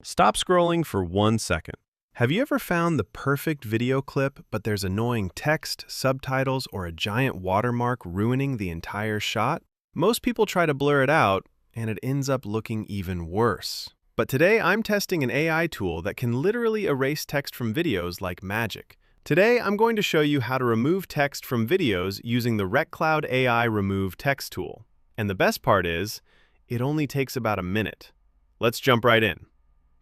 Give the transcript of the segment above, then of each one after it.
Stop scrolling for 1 second. Have you ever found the perfect video clip, but there's annoying text, subtitles, or a giant watermark ruining the entire shot? Most people try to blur it out, and it ends up looking even worse. But today, I'm testing an AI tool that can literally erase text from videos like magic. Today, I'm going to show you how to remove text from videos using the RecCloud AI Remove Text tool. And the best part is, it only takes about a minute. Let's jump right in.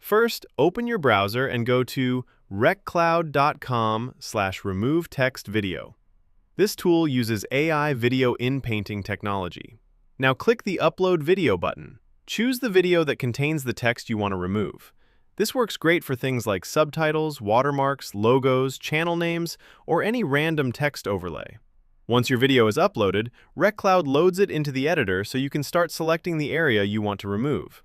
First, open your browser and go to reccloud.com/removetextvideo. This tool uses AI video inpainting technology. Now click the Upload Video button. Choose the video that contains the text you want to remove. This works great for things like subtitles, watermarks, logos, channel names, or any random text overlay. Once your video is uploaded, RecCloud loads it into the editor so you can start selecting the area you want to remove.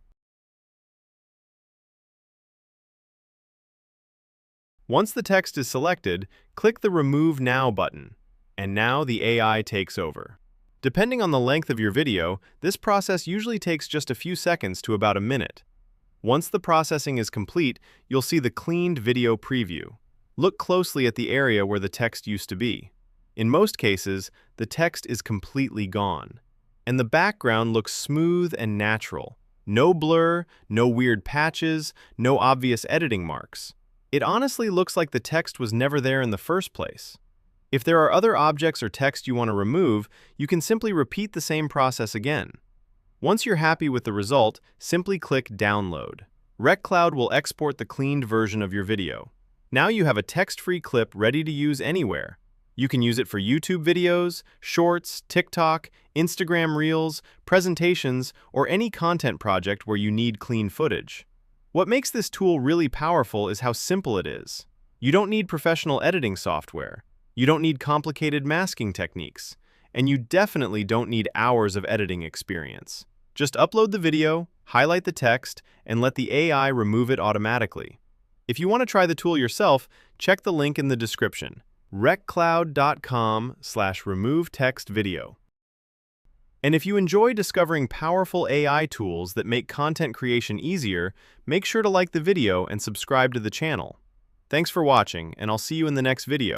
Once the text is selected, click the Remove Now button, and now the AI takes over. Depending on the length of your video, this process usually takes just a few seconds to about a minute. Once the processing is complete, you'll see the cleaned video preview. Look closely at the area where the text used to be. In most cases, the text is completely gone, and the background looks smooth and natural. No blur, no weird patches, no obvious editing marks. It honestly looks like the text was never there in the first place. If there are other objects or text you want to remove, you can simply repeat the same process again. Once you're happy with the result, simply click Download. RecCloud will export the cleaned version of your video. Now you have a text-free clip ready to use anywhere. You can use it for YouTube videos, Shorts, TikTok, Instagram Reels, presentations, or any content project where you need clean footage. What makes this tool really powerful is how simple it is. You don't need professional editing software. You don't need complicated masking techniques. And you definitely don't need hours of editing experience. Just upload the video, highlight the text, and let the AI remove it automatically. If you want to try the tool yourself, check the link in the description, reccloud.com/removetextvideo. And if you enjoy discovering powerful AI tools that make content creation easier, make sure to like the video and subscribe to the channel. Thanks for watching, and I'll see you in the next video.